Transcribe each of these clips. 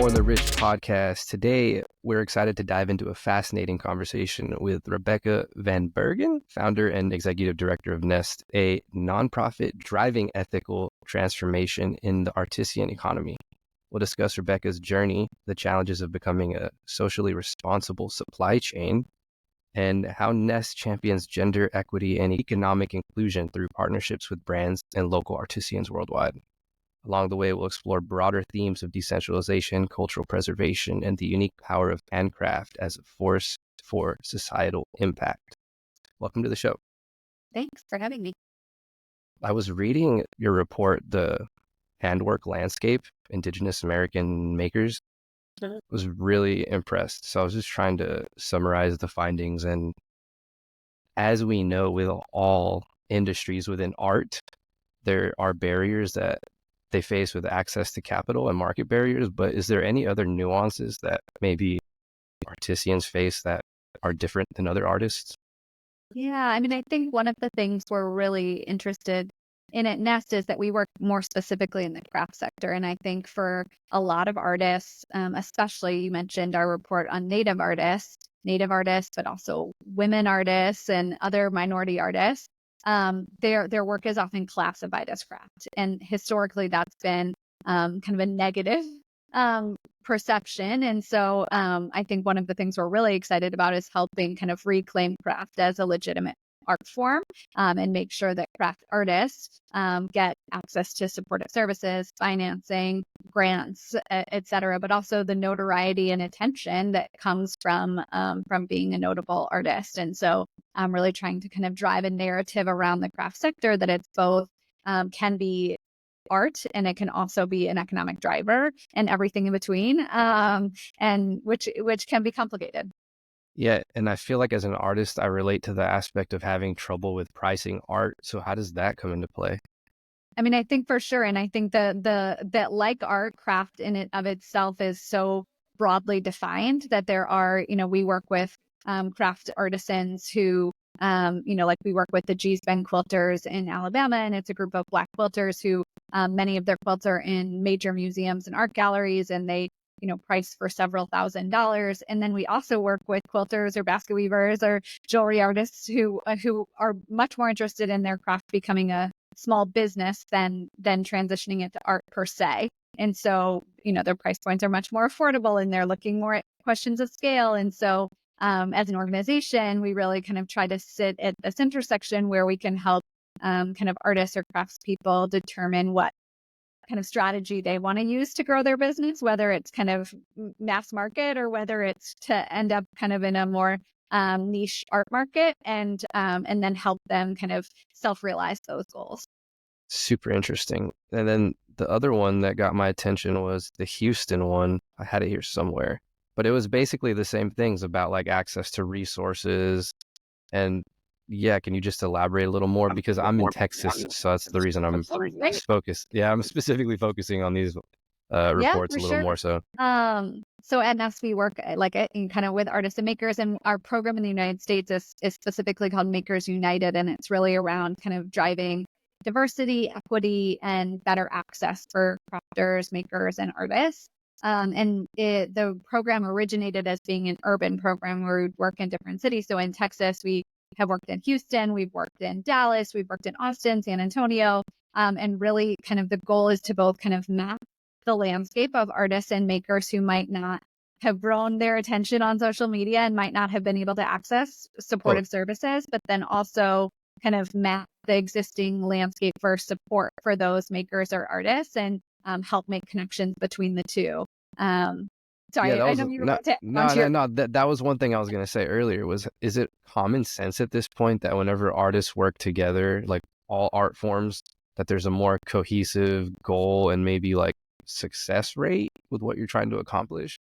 More the Rich podcast. Today, we're excited to dive into a fascinating conversation with Rebecca van Bergen, founder and executive director of Nest, a nonprofit driving ethical transformation in the artisan economy. We'll discuss Rebecca's journey, the challenges of becoming a socially responsible supply chain, and how Nest champions gender equity and economic inclusion through partnerships with brands and local artisans worldwide. Along the way, we'll explore broader themes of decentralization, cultural preservation, and the unique power of handcraft as a force for societal impact. Welcome to the show. Thanks for having me. I was reading your report, The Handwork Landscape, Indigenous American Makers. I was really impressed. So I was just trying to summarize the findings. And as we know, with all industries within art, there are barriers that they face with access to capital and market barriers, but is there any other nuances that maybe artisans face that are different than other artists? Yeah, I think one of the things we're really interested in at Nest is that we work more specifically in the craft sector. And I think for a lot of artists, especially you mentioned our report on Native artists, but also women artists and other minority artists, their work is often classified as craft. And historically, that's been kind of a negative perception. And so I think one of the things we're really excited about is helping kind of reclaim craft as a legitimate art form and make sure that craft artists get access to supportive services, financing, grants, et cetera, but also the notoriety and attention that comes from being a notable artist. And so I'm really trying to kind of drive a narrative around the craft sector that it's both can be art and it can also be an economic driver and everything in between, and which can be complicated. Yeah, and I feel like as an artist, I relate to the aspect of having trouble with pricing art. So how does that come into play? I think for sure. And I think that like art, craft in it of itself is so broadly defined that there are, we work with craft artisans who, like we work with the G's Ben quilters in Alabama, and it's a group of Black quilters who many of their quilts are in major museums and art galleries, and they price for several $1,000s. And then we also work with quilters or basket weavers or jewelry artists who are much more interested in their craft becoming a small business than transitioning it to art per se. And so, their price points are much more affordable and they're looking more at questions of scale. And so, as an organization, we really kind of try to sit at this intersection where we can help kind of artists or craftspeople determine what kind of strategy they want to use to grow their business, whether it's kind of mass market or whether it's to end up kind of in a more niche art market, and then help them kind of self-realize those goals. Super interesting. And then the other one that got my attention was the Houston one. I had it here somewhere, but it was basically the same things about like access to resources. And yeah, can you just elaborate a little more? Because I'm in Texas, so that's the reason I'm focused. Yeah, I'm specifically focusing on these reports a little more so. So at Nest, we work kind of with artists and makers, and our program in the United States is specifically called Makers United, and it's really around kind of driving diversity, equity, and better access for crafters, makers, and artists. The program originated as being an urban program where we'd work in different cities. So in Texas, we have worked in Houston, we've worked in Dallas, we've worked in Austin, San Antonio, and really kind of the goal is to both kind of map the landscape of artists and makers who might not have grown their attention on social media and might not have been able to access supportive services, but then also kind of map the existing landscape for support for those makers or artists and help make connections between the two. Sorry, Yeah, I know you were about to no. That was one thing I was going to say earlier was, is it common sense at this point that whenever artists work together, like all art forms, that there's a more cohesive goal and maybe like success rate with what you're trying to accomplish?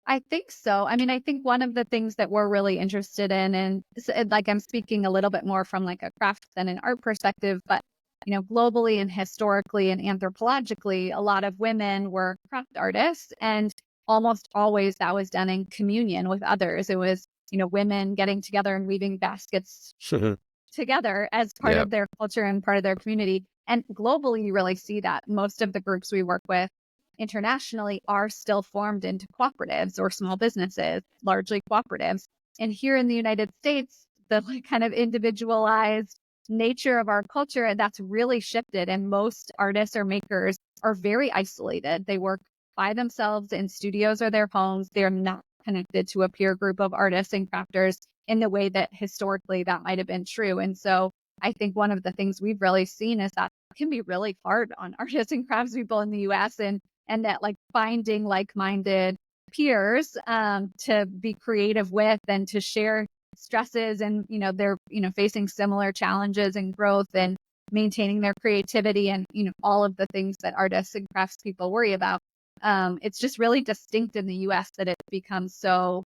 I think so. I think one of the things that we're really interested in, and like I'm speaking a little bit more from like a craft than an art perspective, but globally and historically and anthropologically, a lot of women were craft artists, and almost always that was done in communion with others. It was, women getting together and weaving baskets together as part of their culture and part of their community. And globally, you really see that most of the groups we work with internationally are still formed into cooperatives or small businesses, largely cooperatives. And here in the United States, the like, kind of individualized nature of our culture, that's really shifted. And most artists or makers are very isolated. They work by themselves in studios or their homes. They're not connected to a peer group of artists and crafters in the way that historically that might have been true. And so I think one of the things we've really seen is that it can be really hard on artists and craftspeople in the US, and that like finding like-minded peers to be creative with and to share stresses, and they're facing similar challenges and growth and maintaining their creativity and all of the things that artists and craftspeople worry about. It's just really distinct in the US that it becomes so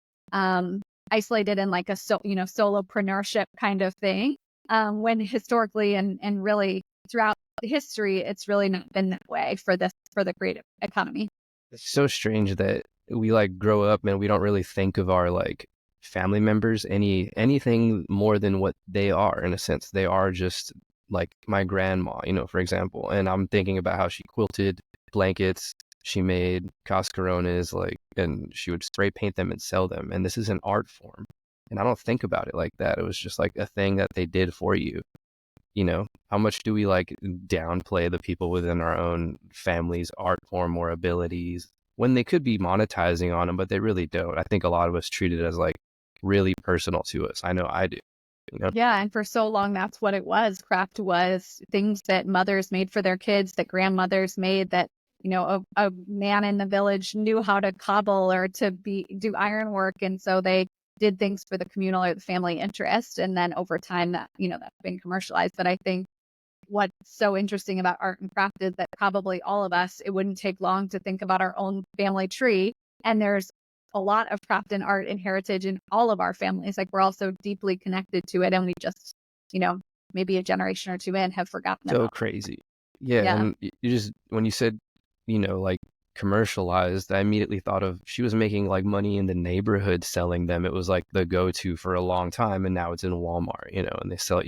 isolated and like a solopreneurship kind of thing, when historically and really throughout history it's really not been that way for the creative economy. It's so strange that we like grow up and we don't really think of our like family members anything more than what they are. In a sense, they are just like my grandma, for example. And I'm thinking about how she quilted blankets, she made cascarones, like, and she would spray paint them and sell them. And this is an art form. And I don't think about it like that. It was just like a thing that they did for you. How much do we like downplay the people within our own family's art form or abilities when they could be monetizing on them, but they really don't. I think a lot of us treat it as like really personal to us. I know I do. Yeah, and for so long that's what it was. Craft was things that mothers made for their kids, that grandmothers made, that a man in the village knew how to cobble or to do ironwork, and so they did things for the communal or the family interest. And then over time that that's been commercialized. But I think what's so interesting about art and craft is that probably all of us, it wouldn't take long to think about our own family tree, and there's a lot of craft and art and heritage in all of our families. Like, we're all so deeply connected to it, and we just maybe a generation or two in have forgotten So about crazy. Yeah, it. Yeah. and you just when you said, like commercialized, I immediately thought of she was making like money in the neighborhood selling them. It was like the go-to for a long time, and now it's in Walmart, and they sell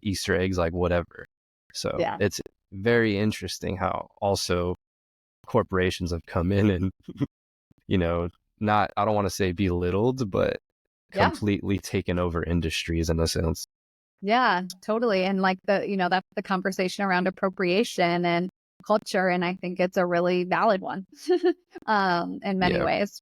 Easter eggs, like whatever. So Yeah. it's very interesting how also corporations have come in and, you know, not, I don't want to say belittled, but Yeah. completely taken over industries in a sense. Yeah, totally. And like that's the conversation around appropriation and culture. And I think it's a really valid one in many Yeah. ways.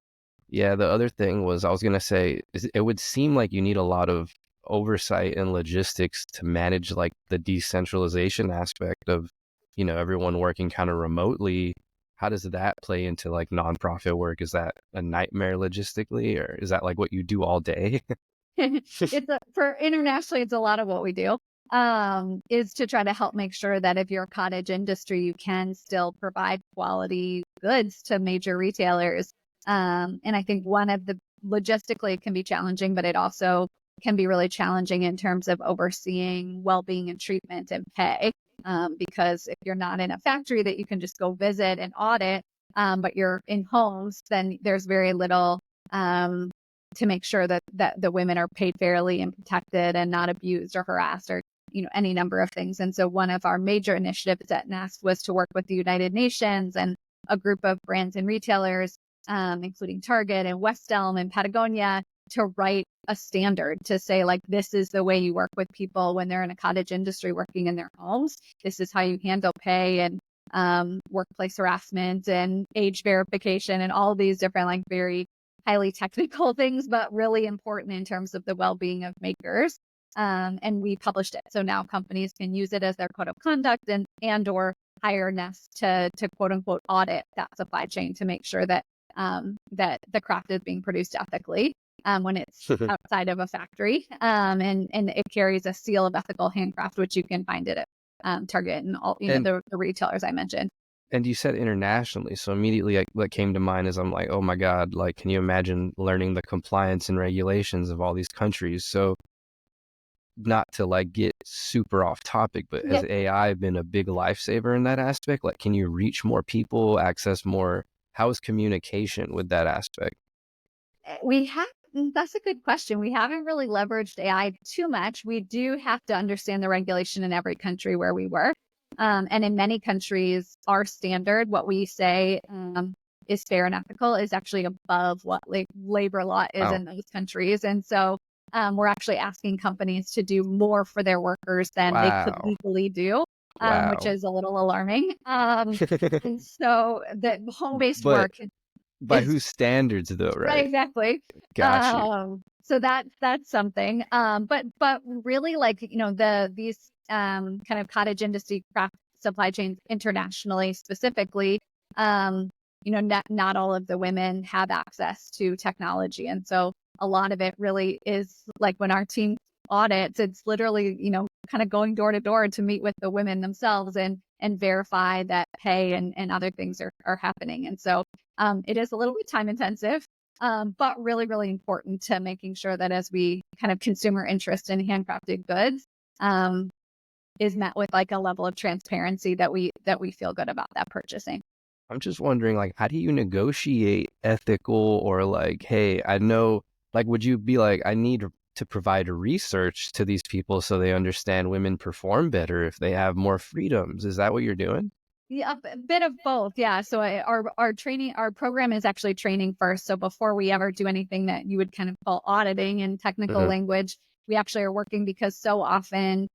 Yeah. The other thing was, I was going to say, is it would seem like you need a lot of oversight and logistics to manage like the decentralization aspect of, everyone working kind of remotely. How does that play into like nonprofit work? Is that a nightmare logistically, or is that like what you do all day? For internationally, it's a lot of what we do, is to try to help make sure that if you're a cottage industry, you can still provide quality goods to major retailers. And I think one of the logistically it can be challenging, but it also can be really challenging in terms of overseeing well-being and treatment and pay. Because if you're not in a factory that you can just go visit and audit, but you're in homes, then there's very little to make sure that the women are paid fairly and protected and not abused or harassed or any number of things. And so one of our major initiatives at Nest was to work with the United Nations and a group of brands and retailers, including Target and West Elm and Patagonia, to write a standard to say, like, this is the way you work with people when they're in a cottage industry working in their homes. This is how you handle pay and workplace harassment and age verification and all these different, like, very highly technical things, but really important in terms of the well-being of makers. And we published it. So now companies can use it as their code of conduct and or hire Nest to quote unquote audit that supply chain to make sure that that the craft is being produced ethically when it's outside of a factory. And it carries a seal of ethical handcraft, which you can find it at Target and all And the retailers I mentioned. And you said internationally, so immediately like, what came to mind is I'm like, oh my God, like, can you imagine learning the compliance and regulations of all these countries? So not to like get super off topic, but Yeah. has AI been a big lifesaver in that aspect? Like, can you reach more people, access more? How is communication with that aspect? We have That's a good question. We haven't really leveraged AI too much. We do have to understand the regulation in every country where we work. And in many countries, our standard, what we say is fair and ethical, is actually above what labor law is Wow. in those countries. And so we're actually asking companies to do more for their workers than they could Wow. legally do, which Wow. is a little alarming. And so the home-based But work by is whose standards though, right, right? exactly. Got you. So that's something. But really, like, these kind of cottage industry craft supply chains internationally specifically, not all of the women have access to technology. And so a lot of it really is like when our team audits, it's literally, kind of going door to door to meet with the women themselves and verify that pay and other things are happening. And so it is a little bit time intensive, but really, really important to making sure that as we kind of consumer interest in handcrafted goods is met with like a level of transparency that we feel good about that purchasing. I'm just wondering, like, how do you negotiate ethical or like, hey, I know, like, would you be like, I need to provide research to these people so they understand women perform better if they have more freedoms? Is that what you're doing? Yeah, a bit of both. Yeah. So our training, our program is actually training first. So before we ever do anything that you would kind of call auditing in technical Hmm. language, we actually are working because so often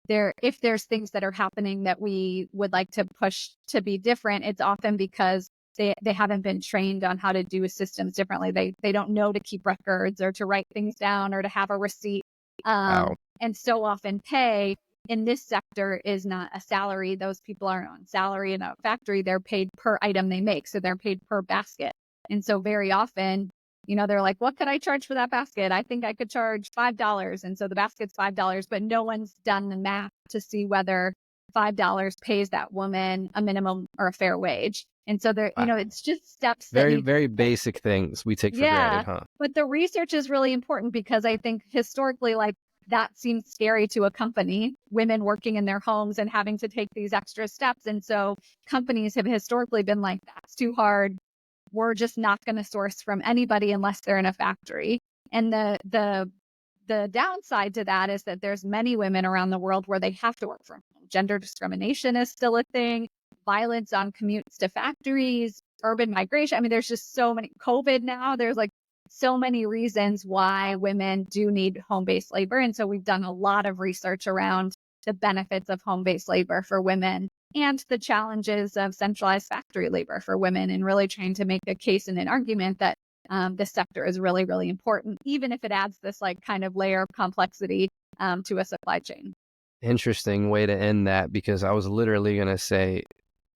if there's things that are happening that we would like to push to be different, it's often because they haven't been trained on how to do systems differently. They don't know to keep records or to write things down or to have a receipt. Wow. And so often pay in this sector is not a salary. Those people aren't on salary in a factory. They're paid per item they make. So they're paid per basket. And so very often, they're like, what could I charge for that basket? I think I could charge $5. And so the basket's $5, but no one's done the math to see whether $5 pays that woman a minimum or a fair wage. And so there, Wow. it's just steps that Very, need. very basic things we take for Yeah, granted, huh? but the research is really important because I think historically, like, that seems scary to a company, women working in their homes and having to take these extra steps. And so companies have historically been like, that's too hard. We're just not going to source from anybody unless they're in a factory. And the downside to that is that there's many women around the world where they have to work from home. Gender discrimination is still a thing, violence on commutes to factories, urban migration. I mean, there's just so many, COVID now, there's like so many reasons why women do need home-based labor. And so we've done a lot of research around the benefits of home-based labor for women and the challenges of centralized factory labor for women, and really trying to make a case and an argument that this sector is really, really important, even if it adds this like kind of layer of complexity to a supply chain. Interesting way to end that, because I was literally going to say,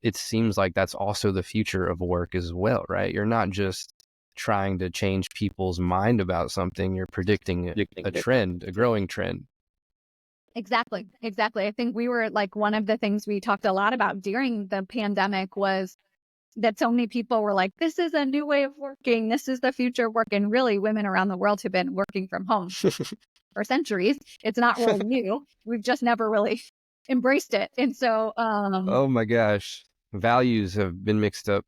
it seems like that's also the future of work as well, right? You're not just trying to change people's mind about something, you're predicting a trend, a growing trend. Exactly. Exactly. I think we were like, one of the things we talked a lot about during the pandemic was that so many people were like, this is a new way of working. This is the future of work. And really, women around the world have been working from home for centuries. It's not really new. We've just never really embraced it. And so, Oh my gosh. Values have been mixed up,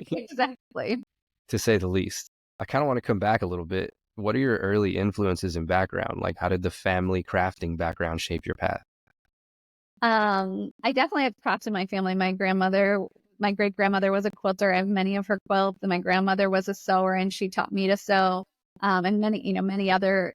exactly. to say the least. I kind of want to come back a little bit. What are your early influences and background? Like, how did the family crafting background shape your path? I definitely have props in my family. My great grandmother was a quilter. I have many of her quilts, and my grandmother was a sewer, and she taught me to sew, and many other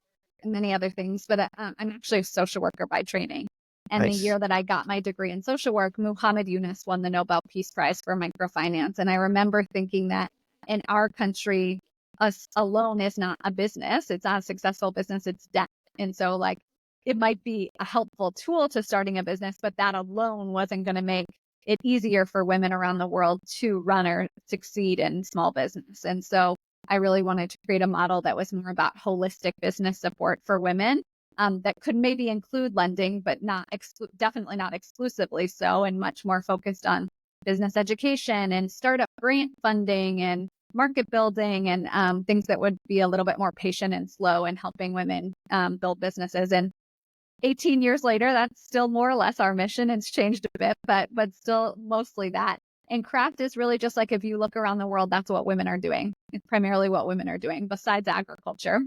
things. But I'm actually a social worker by training. And the Nice. year that I got my degree in social work, Muhammad Yunus won the Nobel Peace Prize for microfinance. And I remember thinking that in our country, us alone is not a business. It's not a successful business. It's debt. And so, like, it might be a helpful tool to starting a business, but that alone wasn't going to make it easier for women around the world to run or succeed in small business. And so I really wanted to create a model that was more about holistic business support for women, that could maybe include lending, but definitely not exclusively so, and much more focused on business education and startup grant funding and market building, and things that would be a little bit more patient and slow in helping women build businesses. And 18 years later, that's still more or less our mission. It's changed a bit, but still mostly that. And craft is really just like, if you look around the world, that's what women are doing. It's primarily what women are doing besides agriculture.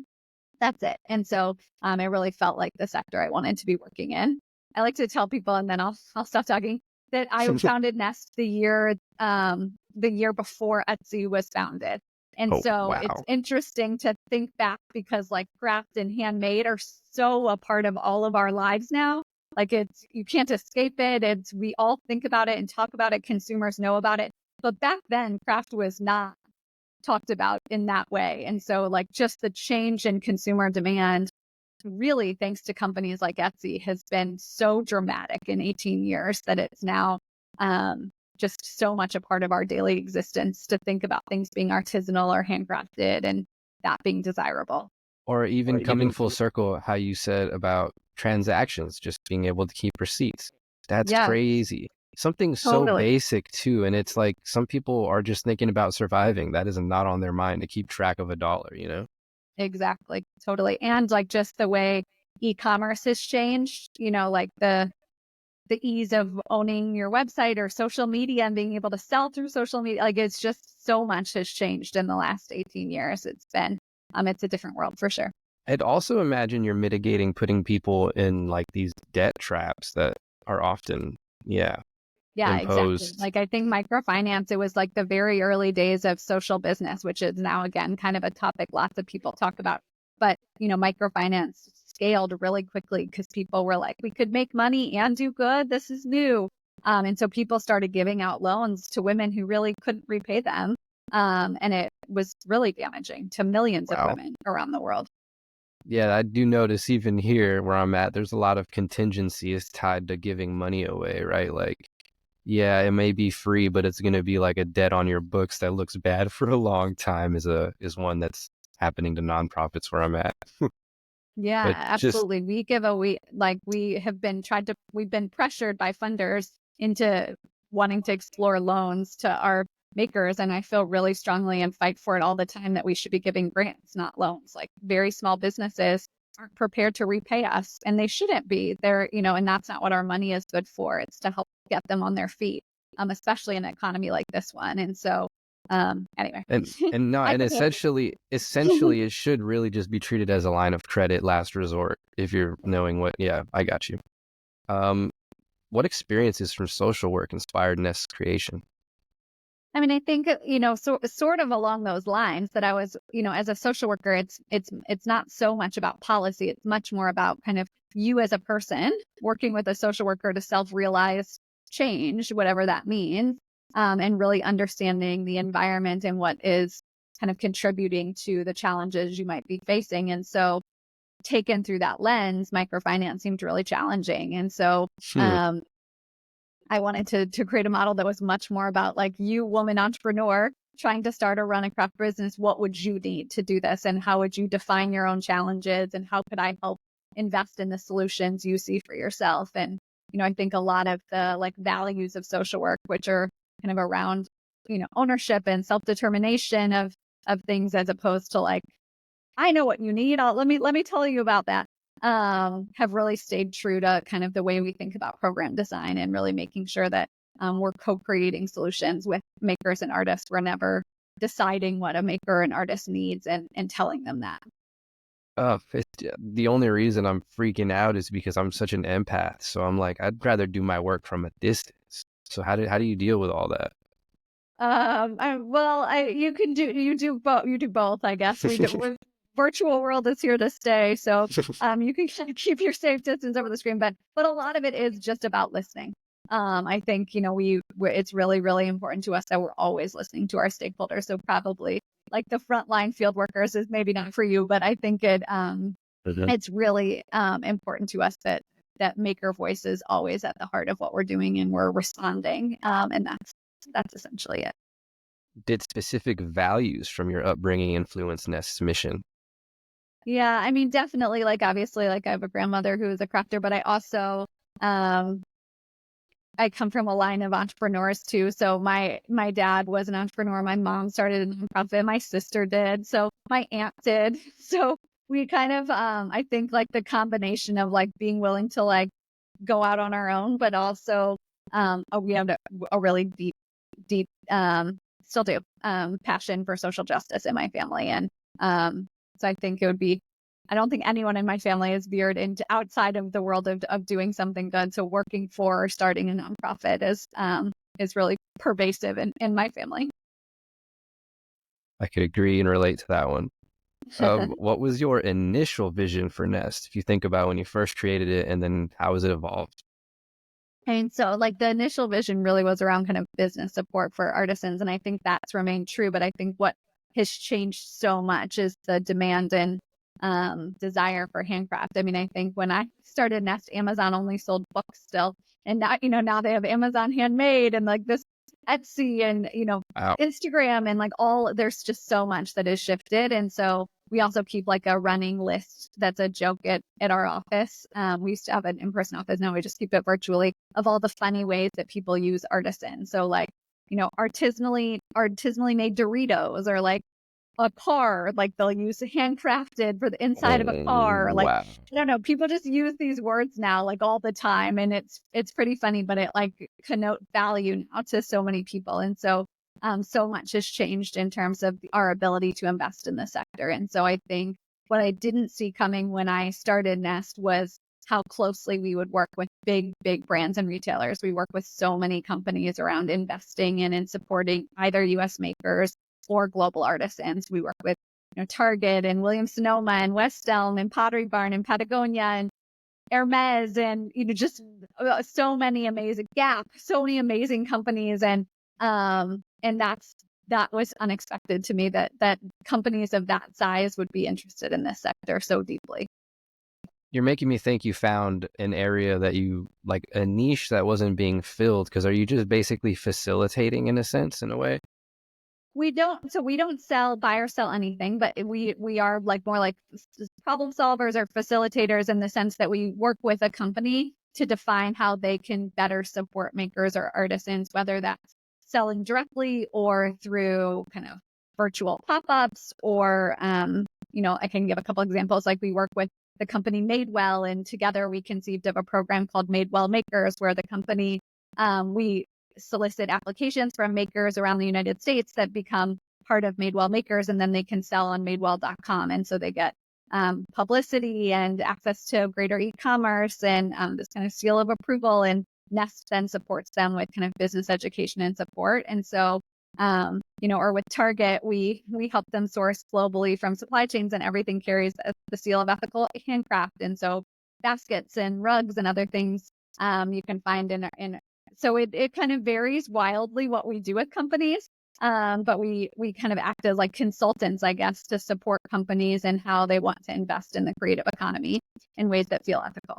That's it. And so it really felt like the sector I wanted to be working in. I like to tell people, and then I'll stop talking. that I founded Nest the year before Etsy was founded. And Oh, so it's wow. interesting to think back because like craft and handmade are so a part of all of our lives now. Like you can't escape it. We all think about it and talk about it. Consumers know about it. But back then, craft was not talked about in that way. And so like just the change in consumer demand, really thanks to companies like Etsy, has been so dramatic in 18 years that it's now just so much a part of our daily existence to think about things being artisanal or handcrafted and that being desirable. Or even coming full circle, how you said about transactions, just being able to keep receipts. That's Yeah, crazy. Something so totally. basic too. And it's like some people are just thinking about surviving. That is not on their mind to keep track of a dollar, you know? Exactly. Totally. And like just the way e-commerce has changed, like the ease of owning your website or social media and being able to sell through social media. Like it's just so much has changed in the last 18 years. It's a different world for sure. I'd also imagine you're mitigating putting people in like these debt traps that are often, yeah, Yeah, exactly. imposed. Like I think microfinance, it was like the very early days of social business, which is now again kind of a topic lots of people talk about. But, microfinance scaled really quickly because people were like, we could make money and do good. This is new. And so people started giving out loans to women who really couldn't repay them. And it was really damaging to millions of Wow. women around the world. Yeah, I do notice even here where I'm at, there's a lot of contingencies tied to giving money away, right? Like, yeah, it may be free, but it's going to be like a debt on your books that looks bad for a long time is one that's happening to nonprofits where I'm at. Yeah, But just, absolutely. We've been pressured by funders into wanting to explore loans to our makers. And I feel really strongly and fight for it all the time that we should be giving grants, not loans. Like very small businesses aren't prepared to repay us and they shouldn't be. And that's not what our money is good for. It's to help get them on their feet, especially in an economy like this one. And so, anyway, and no, I and could have. essentially it should really just be treated as a line of credit last resort if you're knowing what, yeah, I got you. Um, what experiences from social work inspired Nest's creation? I mean, I think, sort of along those lines that I was, as a social worker, it's not so much about policy. It's much more about kind of you as a person working with a social worker to self-realize change, whatever that means, and really understanding the environment and what is kind of contributing to the challenges you might be facing. And so taken through that lens, microfinance seemed really challenging. And so, Hmm. um, I wanted to create a model that was much more about like you, woman entrepreneur, trying to start or run a craft business. What would you need to do this? And how would you define your own challenges? And how could I help invest in the solutions you see for yourself? And, I think a lot of the like values of social work, which are kind of around, ownership and self-determination of things as opposed to like, I know what you need. Let me tell you about that. Have really stayed true to kind of the way we think about program design and really making sure that we're co-creating solutions with makers and artists. We're never deciding what a maker and artist needs and telling them that. The only reason I'm freaking out is because I'm such an empath. So I'm like, I'd rather do my work from a distance. So how do you deal with all that? You do both. You do both, I guess. Virtual world is here to stay, so you can kind of keep your safe distance over the screen, but a lot of it is just about listening. I think it's really really important to us that we're always listening to our stakeholders. So probably like the frontline field workers is maybe not for you, but I think Mhm. it's really important to us that maker voice is always at the heart of what we're doing and we're responding. And that's essentially it. Did specific values from your upbringing influence Nest's mission? Yeah, I mean, definitely, like, obviously, like, I have a grandmother who is a crafter, but I also, um, I come from a line of entrepreneurs too. So my dad was an entrepreneur. My mom started a nonprofit. My sister did. So my aunt did. So we kind of, I think, like, the combination of, like, being willing to, like, go out on our own, but also, we have a really deep, still do, passion for social justice in my family. And, so I think it would be I don't think anyone in my family is veered into outside of the world of doing something good. So working for or starting a nonprofit is really pervasive in my family. I could agree and relate to that one. What was your initial vision for Nest? If you think about when you first created it and then how has it evolved? And so like the initial vision really was around kind of business support for artisans. And I think that's remained true. But I think what has changed so much is the demand and desire for handcraft. I mean, I think when I started Nest, Amazon only sold books still. And now, now they have Amazon Handmade and like this Etsy and, Wow. Instagram and like there's just so much that has shifted. And so we also keep like a running list that's a joke at our office. We used to have an in-person office. Now we just keep it virtually of all the funny ways that people use Artisan. So like, artisanally made Doritos or like a car, like they'll use handcrafted for the inside of a car. Like, Wow. I don't know, people just use these words now like all the time. And it's pretty funny, but it like connote value now to so many people. And so so much has changed in terms of our ability to invest in the sector. And so I think what I didn't see coming when I started Nest was how closely we would work with big brands and retailers. We work with so many companies around investing in and supporting either US makers or global artisans. We work with Target and Williams Sonoma and West Elm and Pottery Barn and Patagonia and Hermes and just so many amazing Gap, so many amazing companies and that was unexpected to me that companies of that size would be interested in this sector so deeply. You're making me think you found an area that you like, a niche that wasn't being filled. Because are you just basically facilitating in a sense, in a way? We don't buy or sell anything, but we are like more like problem solvers or facilitators in the sense that we work with a company to define how they can better support makers or artisans, whether that's selling directly or through kind of virtual pop-ups or I can give a couple examples. Like we work with the company Madewell, and together we conceived of a program called Madewell Makers, where the company we solicit applications from makers around the United States that become part of Madewell Makers, and then they can sell on madewell.com. And so they get publicity and access to greater e-commerce and this kind of seal of approval. And Nest then supports them with kind of business education and support. And so, or with Target, we help them source globally from supply chains, and everything carries the seal of ethical handcraft. And so baskets and rugs and other things you can find in so it kind of varies wildly what we do with companies. But we kind of act as like consultants, I guess, to support companies and how they want to invest in the creative economy in ways that feel ethical.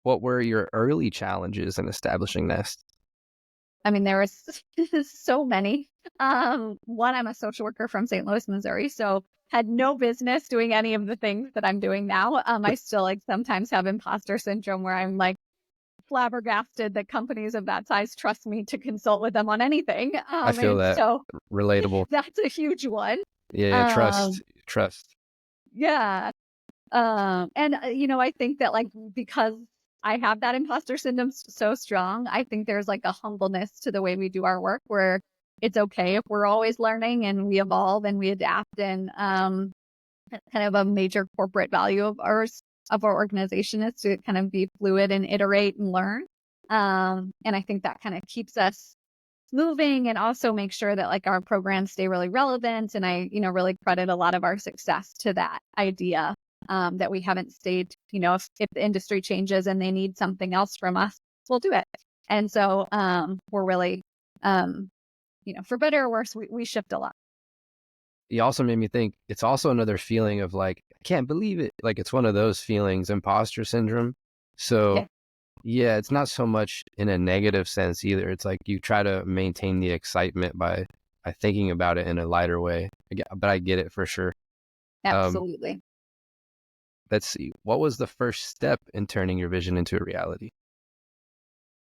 What were your early challenges in establishing Nest? I mean, there was so many. One, I'm a social worker from St. Louis, Missouri, so had no business doing any of the things that I'm doing now. I still like sometimes have imposter syndrome where I'm like flabbergasted that companies of that size trust me to consult with them on anything. I feel And that. so Relatable. that's a huge one. Yeah, Um, trust. yeah. And I think that like because I have that imposter syndrome so strong, I think there's like a humbleness to the way we do our work where it's okay if we're always learning and we evolve and we adapt. And kind of a major corporate value of our organization is to kind of be fluid and iterate and learn. And I think that kind of keeps us moving and also make sure that like our programs stay really relevant. And I, really credit a lot of our success to that idea that we haven't stayed, if the industry changes and they need something else from us, we'll do it. And so we're really, for better or worse, we shift a lot. You also made me think it's also another feeling of like, I can't believe it. Like it's one of those feelings, imposter syndrome. So yeah, it's not so much in a negative sense either. It's like you try to maintain the excitement by thinking about it in a lighter way. But I get it for sure. Absolutely. Let's see. What was the first step in turning your vision into a reality?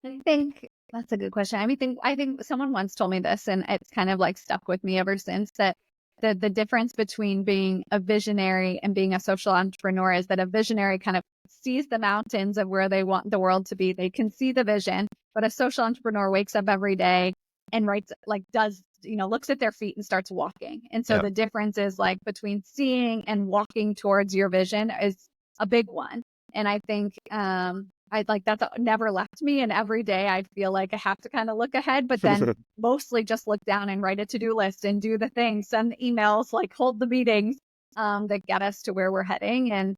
I think that's a good question. I think someone once told me this, and it's kind of like stuck with me ever since, that the difference between being a visionary and being a social entrepreneur is that a visionary kind of sees the mountains of where they want the world to be. They can see the vision, but a social entrepreneur wakes up every day and writes, like does looks at their feet and starts walking. And so Yeah. the difference is like between seeing and walking towards your vision is a big one. And I think I like that's never left me. And every day I feel like I have to kind of look ahead, but then mostly just look down and write a to-do list and do the things, send the emails, like hold the meetings that get us to where we're heading, and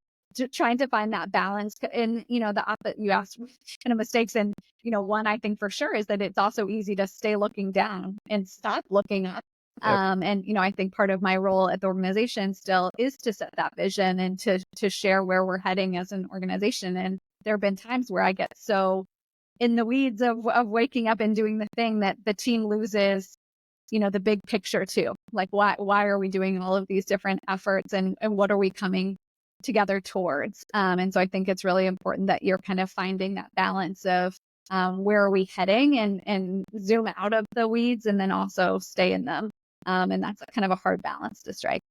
trying to find that balance. And you asked kind of mistakes, and one I think for sure is that it's also easy to stay looking down and stop looking up. Yep. And I think part of my role at the organization still is to set that vision and to share where we're heading as an organization. And there have been times where I get so in the weeds of waking up and doing the thing that the team loses, the big picture too. Like why are we doing all of these different efforts, and what are we coming together towards? And so I think it's really important that you're kind of finding that balance of where are we heading, and zoom out of the weeds and then also stay in them. And that's kind of a hard balance to strike.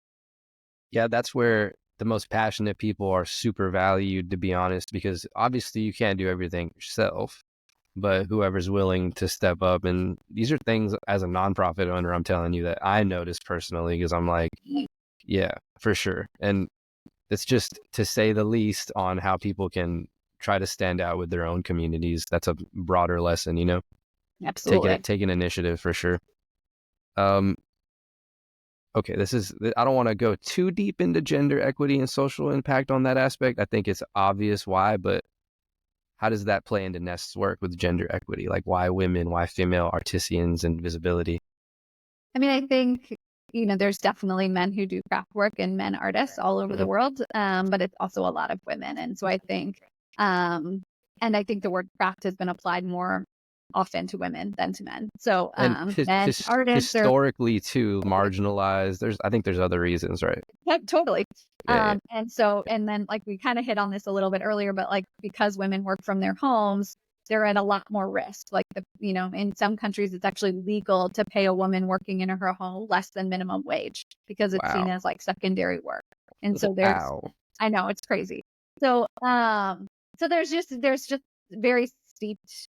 Yeah, that's where the most passionate people are super valued, to be honest, because obviously you can't do everything yourself, but whoever's willing to step up. And these are things as a nonprofit owner, I'm telling you, that I notice personally, because I'm like, yeah, for sure. And it's just, to say the least, on how people can try to stand out with their own communities. That's a broader lesson, Absolutely. take an initiative for sure. Okay, I don't want to go too deep into gender equity and social impact on that aspect. I think it's obvious why, but how does that play into Nest's work with gender equity? Like, why women, why female artisans, and visibility? I mean, I think, there's definitely men who do craft work and men artists all over the world, but it's also a lot of women. And so I think, and I think the word craft has been applied more often to women than to men. So And men artists are historically too marginalized. I think there's other reasons, right? totally. Yeah. And then like we kind of hit on this a little bit earlier, but like because women work from their homes, they're at a lot more risk. Like in some countries, it's actually legal to pay a woman working in her home less than minimum wage because it's seen Wow. as like secondary work. And so Wow. I know it's crazy. So, so there's just very steeped,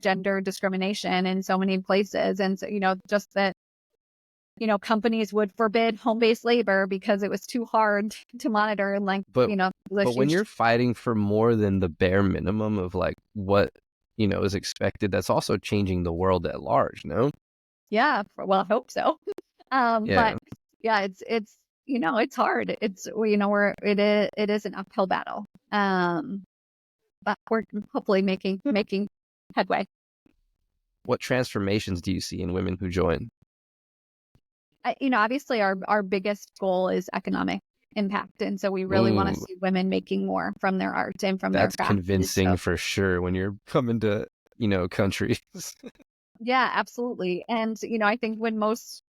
gender discrimination in so many places. And so, just that, companies would forbid home-based labor because it was too hard to monitor, and like, But there's when huge. you're fighting for more than the bare minimum of like what is expected, that's also changing the world at large. No. Yeah, well, I hope so. Yeah. But yeah, it's it's hard. It's it is an uphill battle. But we're hopefully making headway. What transformations do you see in women who join? Obviously our biggest goal is economic impact, and so we really want to Ooh, see women making more from their art and from their that's craft. And so convincing for sure when you're coming to, countries. yeah, absolutely. And I think when most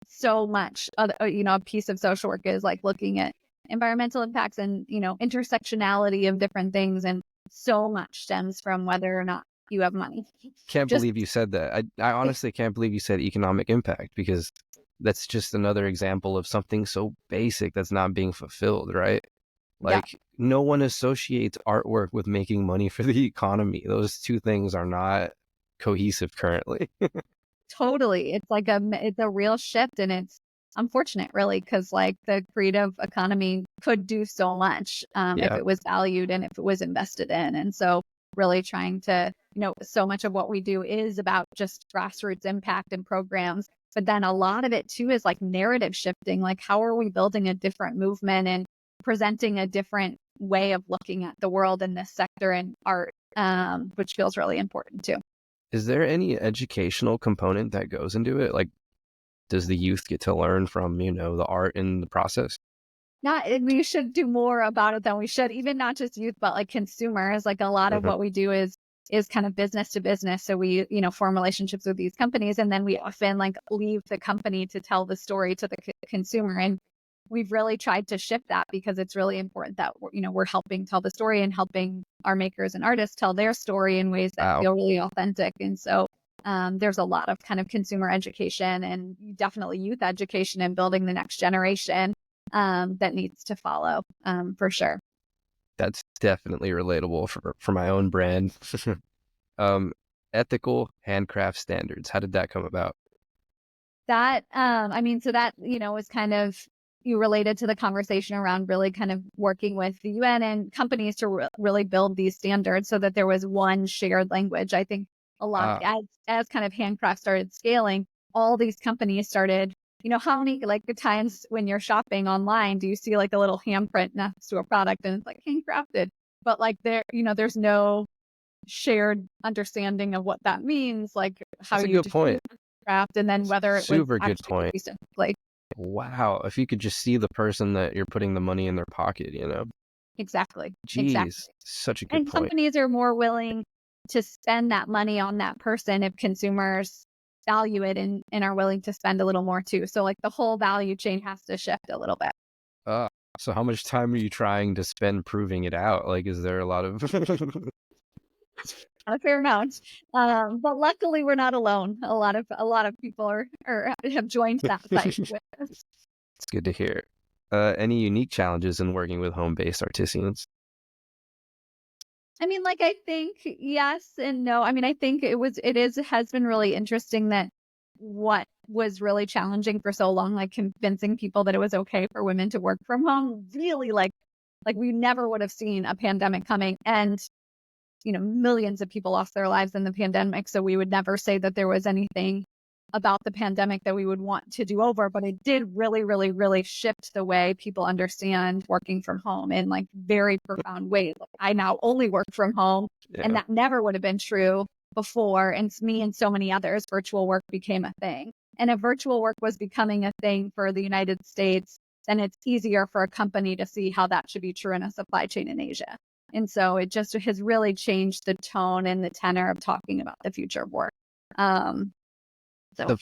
so much a piece of social work is like looking at environmental impacts and intersectionality of different things, and so much stems from whether or not you have money. Can't Just believe you said that. I honestly can't believe you said economic impact, because that's just another example of something so basic that's not being fulfilled, right? yeah, Like, no one associates artwork with making money for the economy. Those two things are not cohesive currently. totally. It's a real shift, and it's unfortunate really, because like the creative economy could do so much if Yeah. it was valued and if it was invested in. And so really trying to, so much of what we do is about just grassroots impact and programs. But then a lot of it too is like narrative shifting. Like, how are we building a different movement and presenting a different way of looking at the world in this sector and art, which feels really important too. Is there any educational component that goes into it? Like, does the youth get to learn from, the art in the process? Not we should do more about it than we should, even not just youth, but like consumers. Like a lot of Mhm. what we do is kind of business to business. So we, form relationships with these companies, and then we often like leave the company to tell the story to the consumer. And we've really tried to shift that because it's really important that we're helping tell the story and helping our makers and artists tell their story in ways that Wow. feel really authentic. And so there's a lot of kind of consumer education and definitely youth education and building the next generation that needs to follow for sure. That's definitely relatable for my own brand. um, Ethical handcraft standards. How did that come about? That, I mean, so that, was kind of you related to the conversation around really kind of working with the UN and companies to really build these standards so that there was one shared language. I think a lot Ah, as kind of Handcraft started scaling, all these companies started, how many like the times when you're shopping online, do you see like a little handprint next to a product and it's like handcrafted, but like there's no shared understanding of what that means, like how that's a you good define point. craft, and then whether it was Super good actually point. recent. Like, Wow. If you could just see the person that you're putting the money in their pocket, exactly, exactly. Geez, such a good And point. companies are more willing to spend that money on that person if consumers value it and are willing to spend a little more too. So like the whole value chain has to shift a little bit. Uh, so how much time are you trying to spend proving it out? Like, is there a lot of A fair amount. But luckily we're not alone. A lot of people are have joined that fight with us. It's good to hear. Any unique challenges in working with home-based artisans? I mean, like, I think yes and no. I mean, I think has been really interesting that what was really challenging for so long, like convincing people that it was okay for women to work from home, really like we never would have seen a pandemic coming. And millions of people lost their lives in the pandemic. So we would never say that there was anything about the pandemic that we would want to do over, but it did really, really, really shift the way people understand working from home in like very profound ways. Like, I now only work from home, and Yeah. that never would have been true before. And me and so many others, virtual work became a thing. And if virtual work was becoming a thing for the United States, then it's easier for a company to see how that should be true in a supply chain in Asia. And so it just has really changed the tone and the tenor of talking about the future of work. Um, so The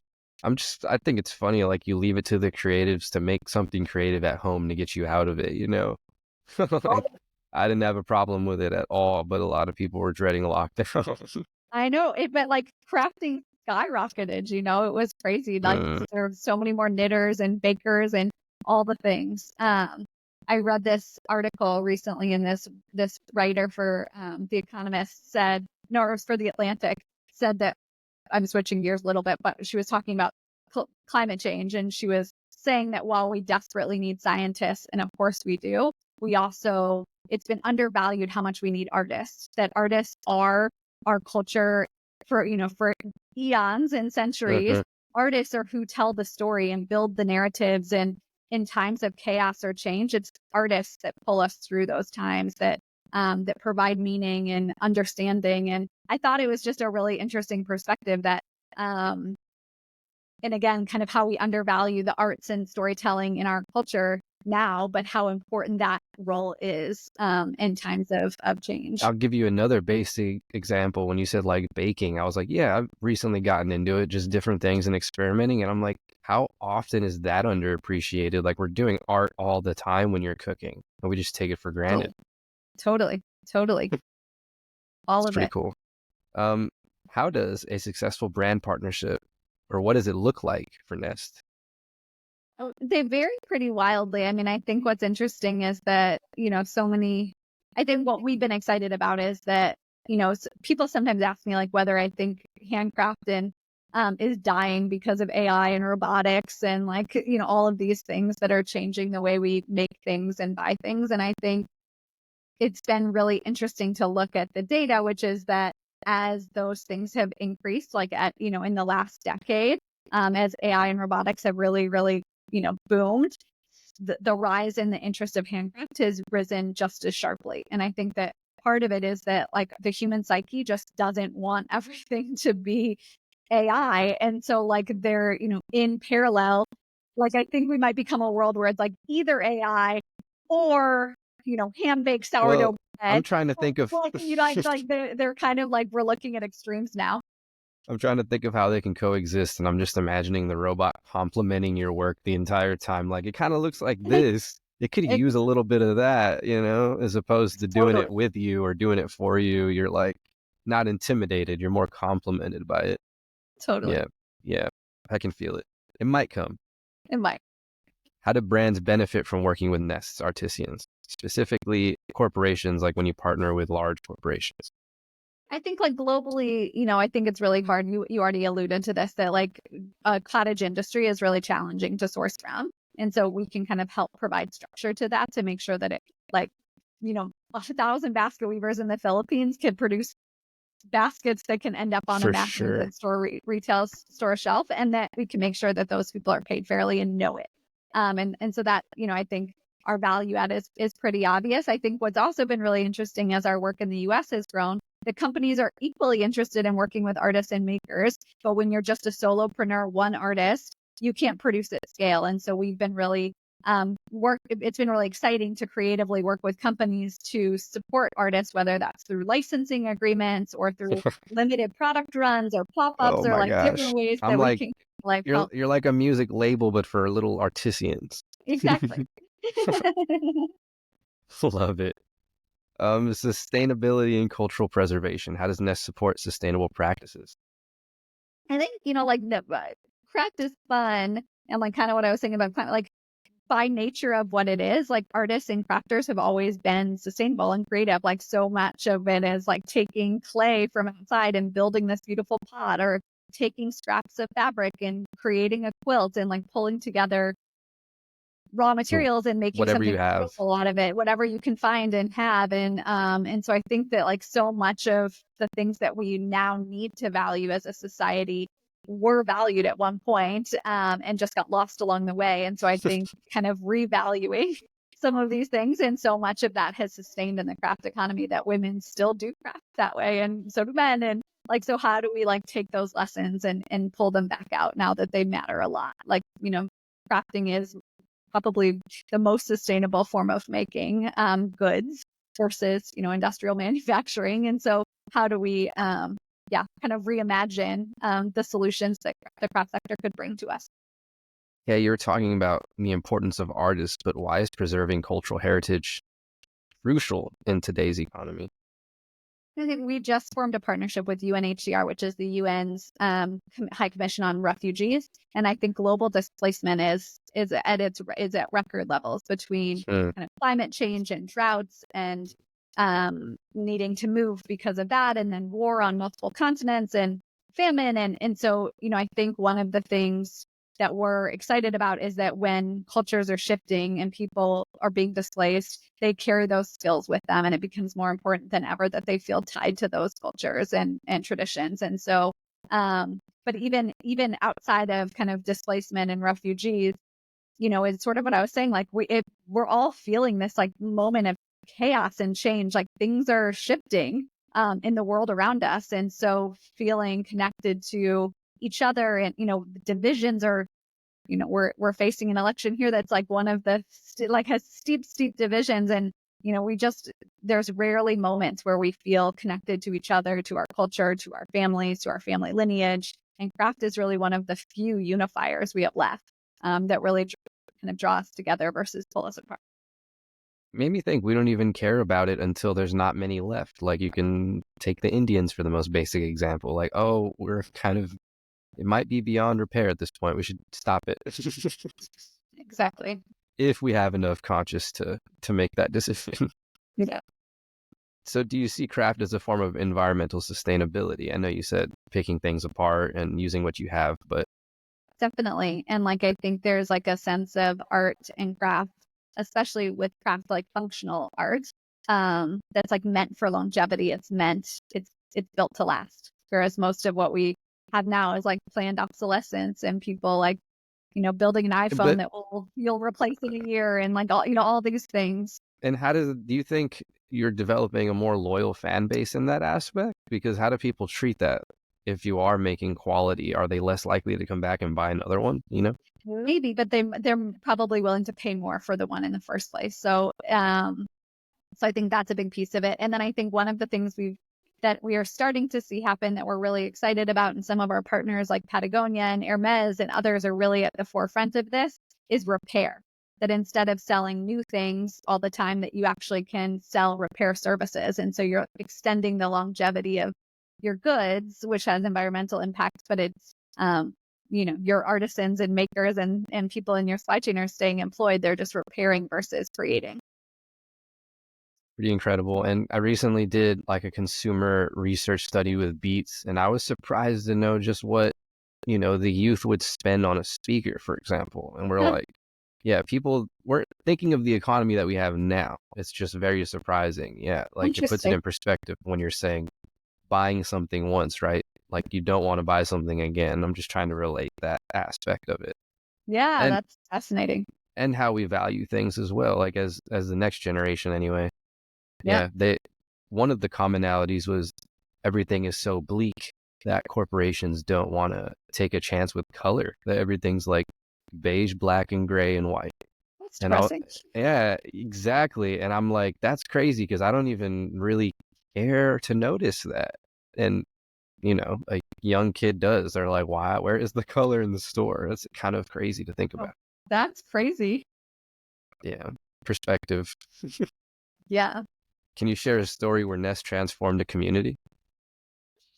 I think it's funny, like you leave it to the creatives to make something creative at home to get you out of it. Like I didn't have a problem with it at all, but a lot of people were dreading lockdown. I know it, but like crafting skyrocketed, it was crazy. Like Mm, there were so many more knitters and bakers and all the things. I read this article recently, and this writer for The Economist said, no, it was for The Atlantic, said that I'm switching gears a little bit, but she was talking about climate change, and she was saying that while we desperately need scientists, and of course we do, we also it's been undervalued how much we need artists. That artists are our culture for eons and centuries. mhm. Artists are who tell the story and build the narratives, and in times of chaos or change, it's artists that pull us through those times that provide meaning and understanding. And I thought it was just a really interesting perspective that, and again, kind of how we undervalue the arts and storytelling in our culture now, but how important that role is in times of change. I'll give you another basic example. When you said like baking, I was like, yeah, I've recently gotten into it, just different things and experimenting. And I'm like, how often is that underappreciated? Like we're doing art all the time when you're cooking, and we just take it for granted. Totally, totally, totally, all It's of pretty it. cool. Um, how does a successful brand partnership, or what does it look like for Nest? Oh, they vary pretty wildly. I mean, I think what's interesting is that, I think what we've been excited about is that, people sometimes ask me like whether I think handcrafting is dying because of AI and robotics and like, all of these things that are changing the way we make things and buy things. And I think it's been really interesting to look at the data, which is that as those things have increased, like in the last decade, as AI and robotics have really, really, boomed, the rise in the interest of handcraft has risen just as sharply. And I think that part of it is that like the human psyche just doesn't want everything to be AI. And so like they're, in parallel, like I think we might become a world where it's like either AI or, hand baked Well, sourdough I'm bread. trying to think of Well, like they're kind of like we're looking at extremes now. I'm trying to think of how they can coexist, and I'm just imagining the robot complimenting your work the entire time. Like it kind of looks like this. It could It, use a little bit of that, as opposed to doing totally, it with you or doing it for you. You're like not intimidated. You're more complimented by it. totally. Yeah, yeah, I can feel it. It might come. It might. How do brands benefit from working with Nests artisans, specifically corporations, like when you partner with large corporations? I think like globally, I think it's really hard. You already alluded to this, that like a cottage industry is really challenging to source from. And so we can kind of help provide structure to that to make sure that it like, 1,000 basket weavers in the Philippines can produce baskets that can end up on a For mass sure. transit store, retail store shelf, and that we can make sure that those people are paid fairly and know it. And so that, I think our value add is pretty obvious. I think what's also been really interesting as our work in the US has grown, the companies are equally interested in working with artists and makers. But when you're just a solopreneur, one artist, you can't produce at scale. And so we've been really it's been really exciting to creatively work with companies to support artists, whether that's through licensing agreements or through limited product runs or pop-ups Oh or my like gosh. different ways I'm that we like, can like you're help. you're like a music label, but for little artisans. Exactly. Love it. Sustainability and cultural preservation. How does Nest support sustainable practices? I think, like craft is fun. And like kind of what I was saying about like by nature of what it is, like artists and crafters have always been sustainable and creative. Like so much of it is like taking clay from outside and building this beautiful pot, or taking scraps of fabric and creating a quilt, and like pulling together raw So materials and making whatever something you have. beautiful out of it, whatever you can find and have. And so I think that like so much of the things that we now need to value as a society were valued at one point, and just got lost along the way. And so I think kind of revaluing some of these things, and so much of that has sustained in the craft economy that women still do craft that way, and so do men. And like, so how do we like take those lessons and pull them back out now that they matter a lot? Like, crafting is probably the most sustainable form of making goods versus, industrial manufacturing. And so how do we, kind of reimagine the solutions that the craft sector could bring to us? Yeah, you were talking about the importance of artists, but why is preserving cultural heritage crucial in today's economy? I think we just formed a partnership with UNHCR, which is the UN's High Commission on Refugees, and I think global displacement is at record levels between Hmm. kind of climate change and droughts and needing to move because of that, and then war on multiple continents and famine, and so I think one of the things that we're excited about is that when cultures are shifting and people are being displaced, they carry those skills with them. And it becomes more important than ever that they feel tied to those cultures and traditions. And so, but even outside of kind of displacement and refugees, it's sort of what I was saying, like we're all feeling this like moment of chaos and change, like things are shifting in the world around us. And so feeling connected to each other, and divisions are, we're facing an election here that's like one of the like has steep divisions. And there's rarely moments where we feel connected to each other, to our culture, to our families, to our family lineage. And craft is really one of the few unifiers we have left, that really kind of draw us together versus pull us apart. Made me think we don't even care about it until there's not many left. Like you can take the Indians for the most basic example. Like, oh, it might be beyond repair at this point. We should stop it. Exactly. If we have enough conscious to make that decision. Yeah. So do you see craft as a form of environmental sustainability? I know you said picking things apart and using what you have, but Definitely. And like, I think there's like a sense of art and craft, especially with craft, like functional art, that's like meant for longevity. It's built to last. Whereas most of what we have now is like planned obsolescence, and people like, building an iPhone but that you'll replace in a year, and like all these things. and do you think you're developing a more loyal fan base in that aspect? Because how do people treat that? If you are making quality, are they less likely to come back and buy another one? Maybe, but they're probably willing to pay more for the one in the first place. So I think that's a big piece of it. And then I think one of the things that we are starting to see happen that we're really excited about, and some of our partners like Patagonia and Hermes and others are really at the forefront of this, is repair. That instead of selling new things all the time, that you actually can sell repair services. And so you're extending the longevity of your goods, which has environmental impacts, but it's, your artisans and makers and people in your supply chain are staying employed. They're just repairing versus creating. Pretty incredible. And I recently did like a consumer research study with Beats, and I was surprised to know just what, the youth would spend on a speaker, for example. And we're like, yeah, people weren't thinking of the economy that we have now. It's just very surprising. Yeah, like it puts it Interesting. in perspective when you're saying buying something once, right? Like you don't want to buy something again. I'm just trying to relate that aspect of it. Yeah, And that's fascinating. and how we value things as well, like as the next generation anyway. Yeah. Yeah, they one of the commonalities was everything is so bleak that corporations don't want to take a chance with color. That everything's like beige, black, and gray and white. That's And I'll, depressing. yeah, exactly. And I'm like, that's crazy because I don't even really care to notice that. And a young kid does. They're like, why? Where is the color in the store? That's kind of crazy to think Oh, about. that's crazy. Yeah, perspective. Yeah. Can you share a story where Nest transformed a community?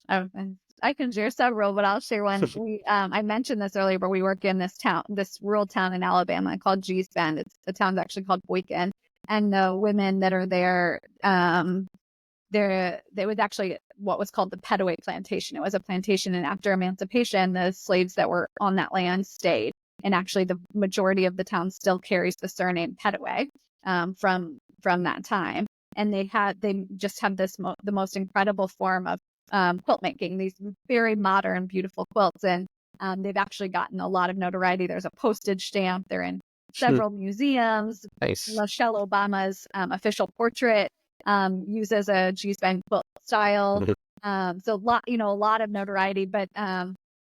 And I can share several, but I'll share one. I mentioned this earlier, but we work in this rural town in Alabama called G's Bend. The town's actually called Boykin, and the women that are there, there was actually what was called the Petaway Plantation. It was a plantation, and after emancipation, the slaves that were on that land stayed, and actually the majority of the town still carries the surname Petaway from that time. And they just have the most incredible form of quilt making, these very modern, beautiful quilts. And they've actually gotten a lot of notoriety. There's a postage stamp. They're in several museums. Nice. Michelle Obama's official portrait uses a G-spine quilt style. So a lot of notoriety. But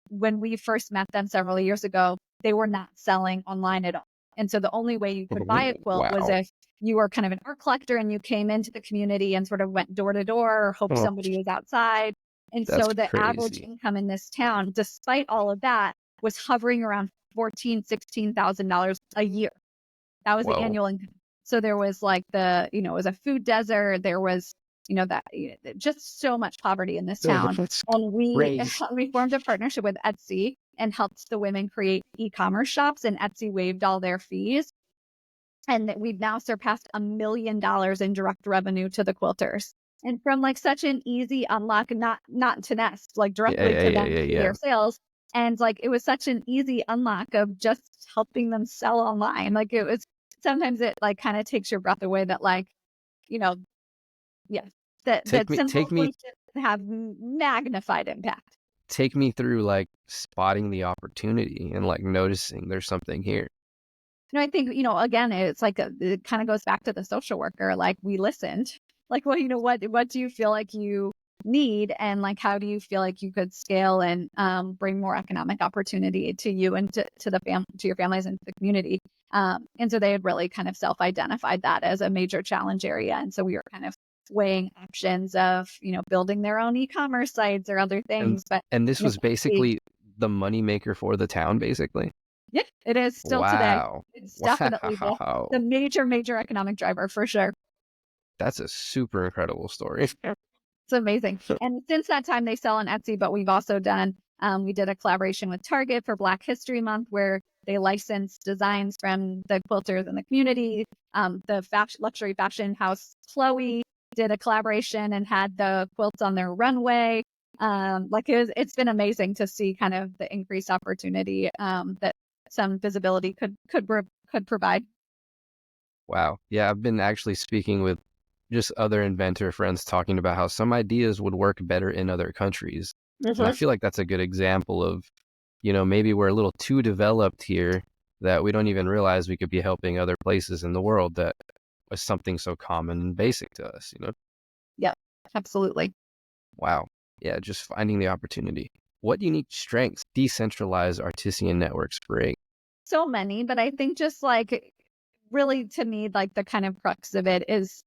when we first met them several years ago, they were not selling online at all. And so the only way you could buy a quilt was Wow. if you were kind of an art collector and you came into the community and sort of went door to door or hoped Oh, somebody was outside. And that's so the average crazy. income in this town, despite all of that, was hovering around $14,000-$16,000 a year. That was the Whoa. annual income. So there was like it was a food desert. There was, just so much poverty in this town. That's And we crazy. we formed a partnership with Etsy and helped the women create e-commerce shops, and Etsy waived all their fees. And that we've now surpassed $1 million in direct revenue to the quilters. And from like such an easy unlock, not to Nest, like Yeah, directly yeah, to yeah, them yeah, through yeah. their sales. And like it was such an easy unlock of just helping them sell online. Like it was sometimes it like kind of takes your breath away that like, you know, yes, Take that me, simple take me, solutions have magnified impact. take me through like spotting the opportunity and like noticing there's something here. I think, again, it's like it kind of goes back to the social worker. Like we listened, like, well, what do you feel like you need? And like, how do you feel like you could scale and bring more economic opportunity to you and to your families and to the community? And so they had really kind of self-identified that as a major challenge area. And so we were kind of weighing options of, building their own e-commerce sites or other And things. But and this was Etsy, basically the moneymaker for the town, basically. yeah, it is still today. Wow. It's definitely the Wow. major economic driver for sure. That's a super incredible story. It's amazing. And since that time, they sell on Etsy, but we've also we did a collaboration with Target for Black History Month where they licensed designs from the quilters in the community. The luxury fashion house Chloe did a collaboration and had the quilts on their runway. It's been amazing to see kind of the increased opportunity that some visibility could provide. Wow. Yeah, I've been actually speaking with just other inventor friends talking about how some ideas would work better in other countries. And I Mhm. feel like that's a good example of, maybe we're a little too developed here that we don't even realize we could be helping other places in the world that was something so common and basic to us. Yep, absolutely. Wow. Yeah, just finding the opportunity. What unique strengths decentralized artisan networks bring? So many, but I think just like really to me, like the kind of crux of it is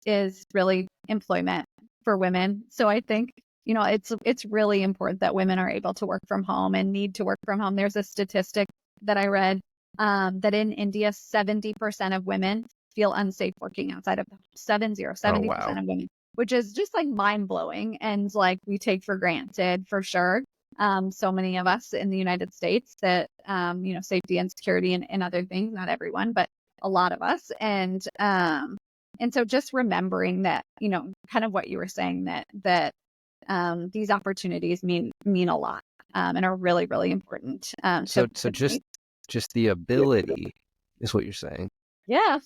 really employment for women. So I think, it's really important that women are able to work from home and need to work from home. There's a statistic that I read that in India, 70% of women feel unsafe working outside of the home. Oh, 70% wow. of women, which is just like mind blowing and like we take for granted for sure. So many of us in the United States that, safety and security and other things, not everyone, but a lot of us. And And so just remembering that, kind of what you were saying, that these opportunities mean a lot, and are really, really important. So To just the ability is what you're saying. yeah,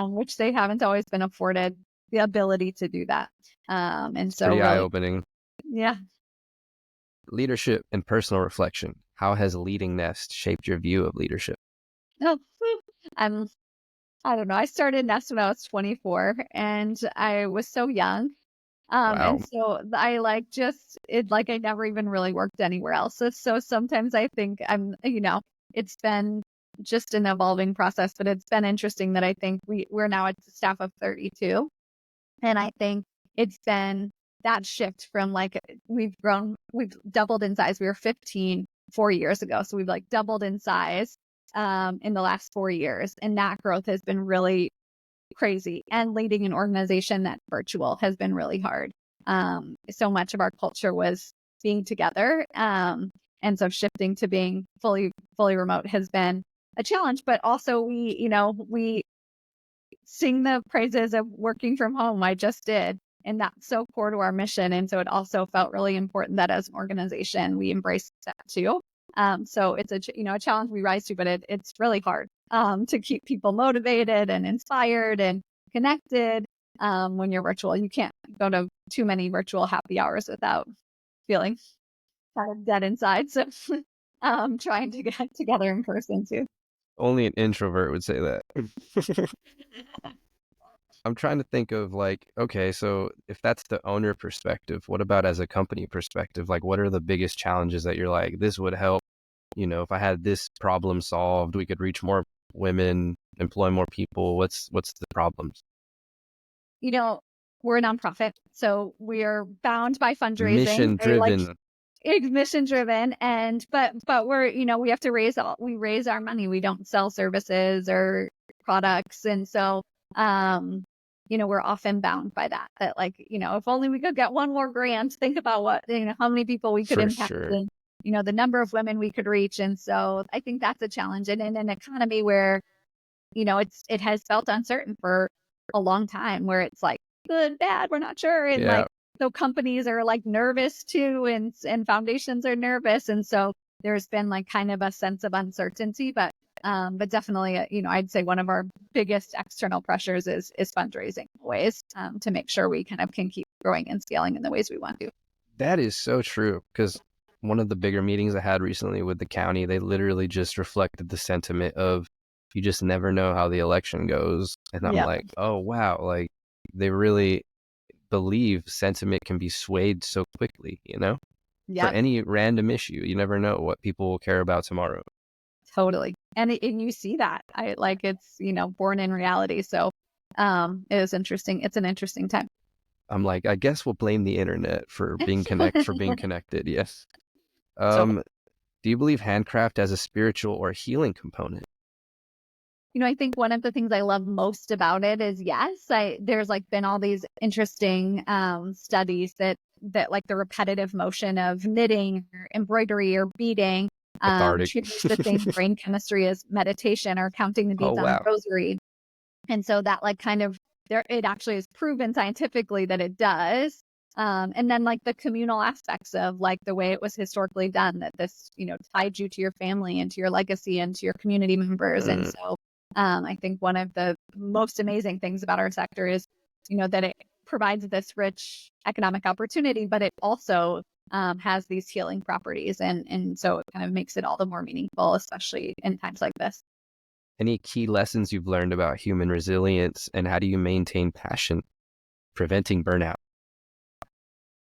which they haven't always been afforded the ability to do that. And It's so pretty really, eye-opening. yeah. Leadership and personal reflection. How has leading Nest shaped your view of leadership? Oh, I'm, I don't know. I started Nest when I was 24 and I was so young. And Wow. so I I never even really worked anywhere else. So sometimes I think it's been just an evolving process, but it's been interesting that I think we're now at a staff of 32. And I think it's been that shift from we've doubled in size. We were 15 4 years ago. So we've like doubled in size in the last 4 years. And that growth has been really crazy. And leading an organization that's virtual has been really hard. So much of our culture was being together. And so shifting to being fully remote has been a challenge, but also we sing the praises of working from home. I just did. And that's so core to our mission. And so it also felt really important that as an organization, we embrace that too. So it's a challenge we rise to, but it's really hard to keep people motivated and inspired and connected when you're virtual. You can't go to too many virtual happy hours without feeling kind of dead inside. So trying to get together in person too. Only an introvert would say that. I'm trying to think of like, okay, so if that's the owner perspective, what about as a company perspective? Like, what are the biggest challenges that you're like, this would help, if I had this problem solved, we could reach more women, employ more people. What's the problems? We're a nonprofit, so we're bound by fundraising. Mission Very like driven. mission driven, and but we're we have to raise our money. We don't sell services or products, and so we're often bound by that like if only we could get one more grant. Think about what how many people we could For impact, sure. and the number of women we could reach. And so I think that's a challenge, and in an economy where it has felt uncertain for a long time, where it's like good, bad, we're not sure. And Yeah. like, so companies are like nervous too, and foundations are nervous. And so there's been like kind of a sense of uncertainty, but definitely, I'd say one of our biggest external pressures is fundraising ways to make sure we kind of can keep growing and scaling in the ways we want to. That is so true. Because one of the bigger meetings I had recently with the county, they literally just reflected the sentiment of you just never know how the election goes. And I'm Yeah. like, oh, wow. Like they really believe sentiment can be swayed so quickly, for Yeah, any random issue. You never know what people will care about tomorrow. totally. And you see that it's, born in reality. So it is interesting. It's an interesting time. I'm like, I guess we'll blame the internet for being connected. Yes. So, Do you believe handcraft has a spiritual or healing component? I think one of the things I love most about it is, yes, there's like been all these interesting studies that like the repetitive motion of knitting or embroidery or beading Cathartic. triggers the same brain chemistry as meditation or counting the Oh, beads on a wow. rosary. And so that like kind of it actually is proven scientifically that it does. And then like the communal aspects of like the way it was historically done, that this, tied you to your family and to your legacy and to your community members. And Mm. so I think one of the most amazing things about our sector is, that it provides this rich economic opportunity, but it also has these healing properties. And so it kind of makes it all the more meaningful, especially in times like this. Any key lessons you've learned about human resilience, and how do you maintain passion, preventing burnout?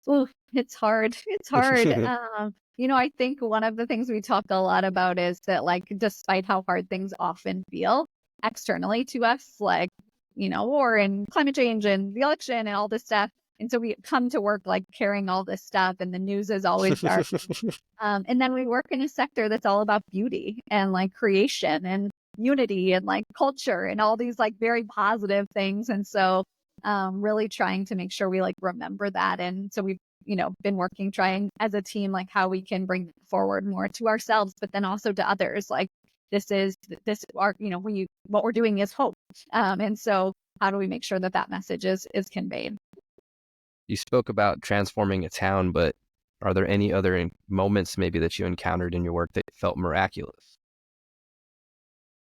Ooh, it's hard. It's hard. I think one of the things we talk a lot about is that, like, despite how hard things often feel externally to us, like, war and climate change and the election and all this stuff. And so we come to work like carrying all this stuff, and the news is always dark. And then we work in a sector that's all about beauty and like creation and unity and like culture and all these like very positive things. And so really trying to make sure we like remember that. And so we've, been working, trying as a team, like how we can bring that forward more to ourselves, but then also to others. Like this our, what we're doing is hope. And so how do we make sure that that message is conveyed? You spoke about transforming a town, but are there any other moments maybe that you encountered in your work that felt miraculous?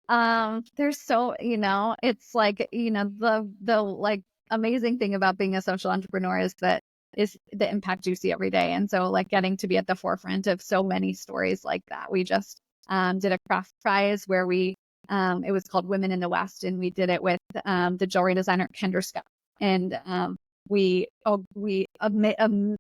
There's so, it's like, the like amazing thing about being a social entrepreneur is the impact you see every day. And so like getting to be at the forefront of so many stories like that. We just did a craft prize where it was called Women in the West, and we did it with the jewelry designer Kendra Scott. And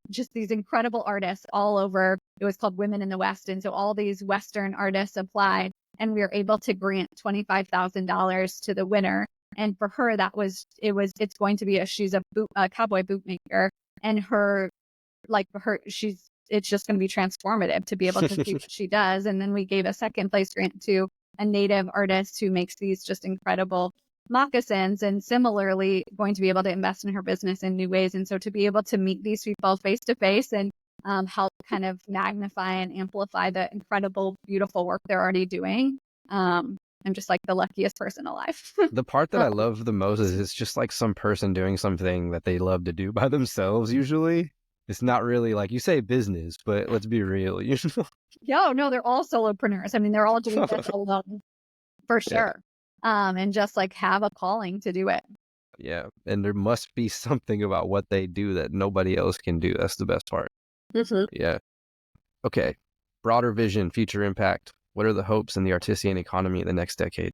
just these incredible artists all over. It was called Women in the West. And so all these Western artists applied, and we were able to grant $25,000 to the winner. And for her, it's going to be she's a cowboy boot maker, and it's just going to be transformative to be able to see what she does. And then we gave a second place grant to a native artist who makes these just incredible moccasins, and similarly going to be able to invest in her business in new ways. And so to be able to meet these people face to face and help kind of magnify and amplify the incredible, beautiful work they're already doing. I'm just like the luckiest person alive. The part that I love the most is it's just like some person doing something that they love to do by themselves. Usually it's not really like you say business, but let's be real. No, they're all solopreneurs. I mean, they're all doing this alone for sure. Yeah. And just like have a calling to do it. Yeah. And there must be something about what they do that nobody else can do. That's the best part. Mm-hmm. Yeah. Okay. Broader vision, future impact. What are the hopes in the artisan economy in the next decade?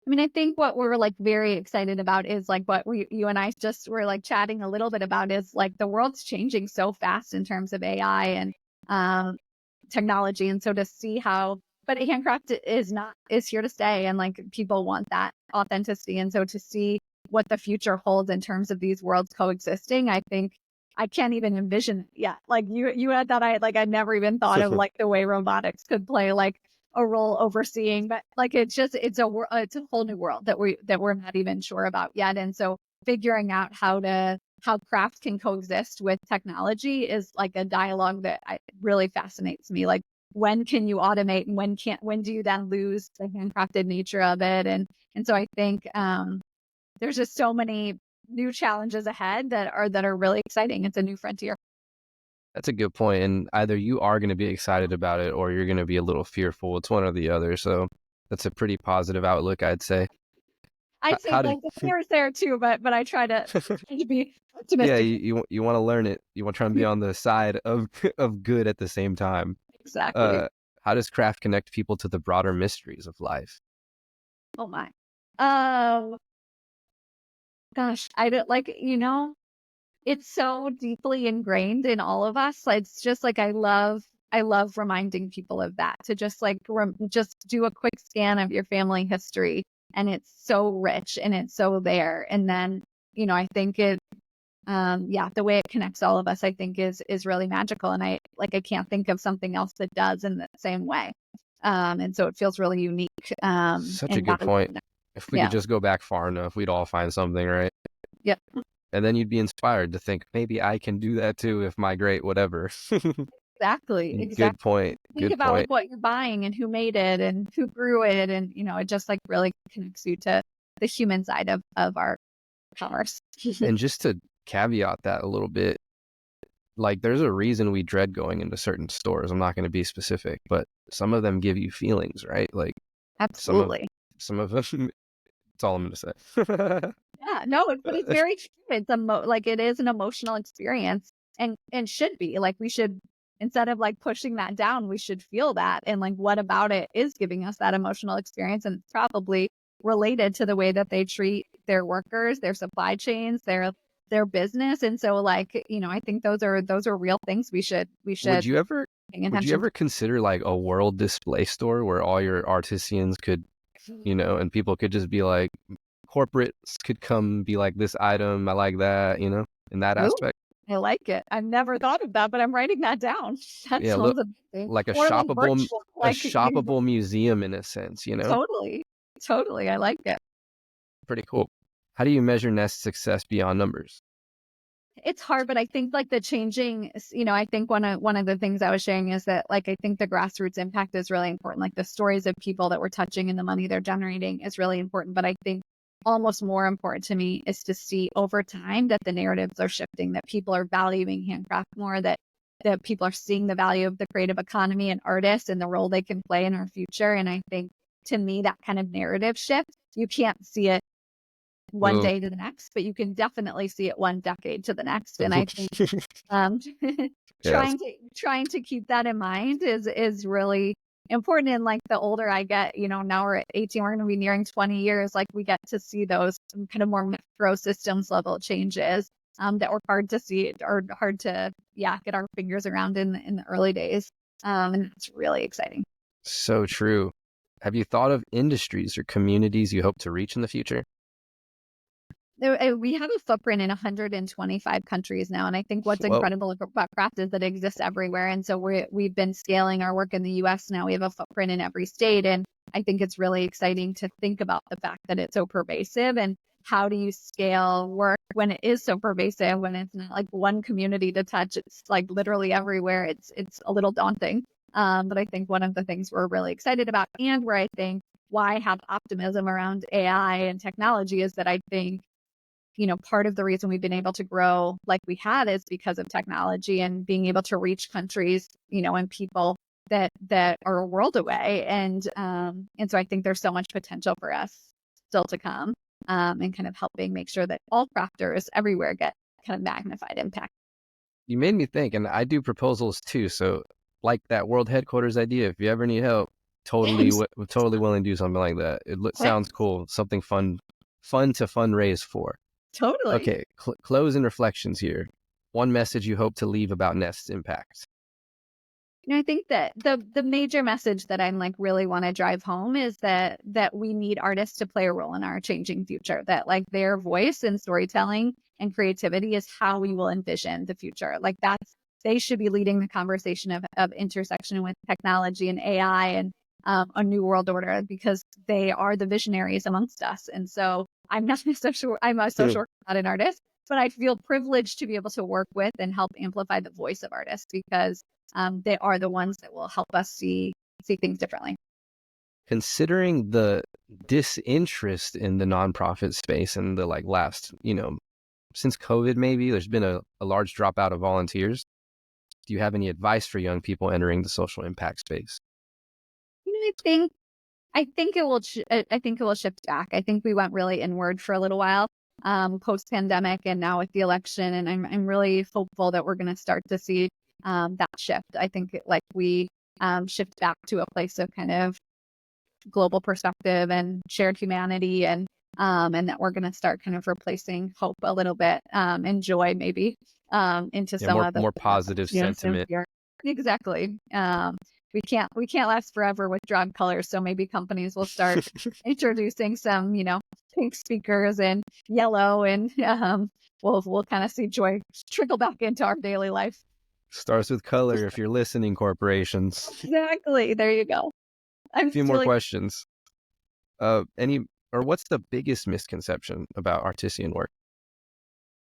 I mean, I think what we're like very excited about is like what you and I just were like chatting a little bit about is like the world's changing so fast in terms of AI and technology. And so to see but Handcraft is here to stay, and like people want that authenticity. And so to see what the future holds in terms of these worlds coexisting, I think I can't even envision it yet. Like you had that, I'd never even thought of like the way robotics could play like a role overseeing, but like it's a whole new world that we're not even sure about yet. And so figuring out how craft can coexist with technology is like a dialogue that really fascinates me. Like when can you automate, and when do you then lose the handcrafted nature of it? And so I think there's just so many new challenges ahead that are really exciting. It's a new frontier. That's a good point. And either you are going to be excited about it or you're going to be a little fearful. It's one or the other. So that's a pretty positive outlook, I'd say. I'd say the fear is there too, but I try to be optimistic. Yeah, you want to learn it. You want to try and be on the side of good at the same time. Exactly. How does craft connect people to the broader mysteries of life? Oh my. Gosh, I don't it's so deeply ingrained in all of us. It's just like I love reminding people of that, to just like just do a quick scan of your family history, and it's so rich and it's so there. And then, I think the way it connects all of us, I think is really magical. And I can't think of something else that does in the same way. And so it feels really unique. Such a good point. If we could just go back far enough, we'd all find something, right? Yep. And then you'd be inspired to think, maybe I can do that too if my great whatever. Exactly. Good point. Think about like what you're buying and who made it and who grew it. And, it just like really connects you to the human side of our commerce. And just to caveat that a little bit, like there's a reason we dread going into certain stores. I'm not going to be specific, but some of them give you feelings, right? Like absolutely. Some of them, that's all I'm going to say. Yeah, no, but it's very true. It's it is an emotional experience, and should be like we should, instead of like pushing that down, we should feel that. And like, what about it is giving us that emotional experience? And it's probably related to the way that they treat their workers, their supply chains, their business. And so like, I think those are real things we should. Would you ever consider like a world display store where all your artisans could, and people could just be like, corporates could come be like, this item, I like that, in that aspect? I like it. I've never thought of that, but I'm writing that down. That sounds amazing. Like a shoppable museum in a sense, Totally. I like it. Pretty cool. How do you measure Nest's success beyond numbers? It's hard, but I think like the changing, I think one of the things I was sharing is that like, I think the grassroots impact is really important. Like the stories of people that we're touching and the money they're generating is really important. But I think almost more important to me is to see over time that the narratives are shifting, that people are valuing handcraft more, that people are seeing the value of the creative economy and artists and the role they can play in our future. And I think, to me, that kind of narrative shift, you can't see it one Ooh. day to the next, but you can definitely see it one decade to the next. And I think um, Yes. trying to keep that in mind is really important. And like the older I get, now we're at 18, we're going to be nearing 20 years. Like we get to see those kind of more macro systems level changes that were hard to see or hard to get our fingers around in the early days. And it's really exciting. So true. Have you thought of industries or communities you hope to reach in the future? We have a footprint in 125 countries now. And I think what's Whoa. incredible about craft is that it exists everywhere. And so we've been scaling our work in the US now. We have a footprint in every state. And I think it's really exciting to think about the fact that it's so pervasive, and how do you scale work when it is so pervasive, when it's not like one community to touch, it's like literally everywhere. It's a little daunting. But I think one of the things we're really excited about, and where I think why I have optimism around AI and technology, is that I think part of the reason we've been able to grow like we had is because of technology and being able to reach countries, and people that are a world away. And so I think there's so much potential for us still to come, and kind of helping make sure that all crafters everywhere get kind of magnified impact. You made me think, and I do proposals too. So, like that world headquarters idea, if you ever need help, totally, totally willing to do something like that. It sounds cool. Something fun to fundraise for. Totally. Okay, close and reflections here. One message you hope to leave about Nest's impact. I think that the major message that I'm like really want to drive home is that we need artists to play a role in our changing future, that like their voice and storytelling and creativity is how we will envision the future. Like they should be leading the conversation of intersection with technology and AI and a new world order, because they are the visionaries amongst us. And so I'm not I'm a social worker, not an artist, but I feel privileged to be able to work with and help amplify the voice of artists, because they are the ones that will help us see things differently. Considering the disinterest in the nonprofit space and the last, since COVID, maybe there's been a large dropout of volunteers. Do you have any advice for young people entering the social impact space? I think it will. I think it will shift back. I think we went really inward for a little while, post pandemic, and now with the election, and I'm really hopeful that we're going to start to see that shift. I think we shift back to a place of kind of global perspective and shared humanity, and that we're going to start kind of replacing hope a little bit, and joy maybe, into some of the more positive sentiment. Exactly. We can't last forever with drug colors, so maybe companies will start introducing some, pink speakers and yellow, and we'll kind of see joy trickle back into our daily life. Starts with color if you're listening, corporations. Exactly. There you go. A few more questions. What's the biggest misconception about artisan work?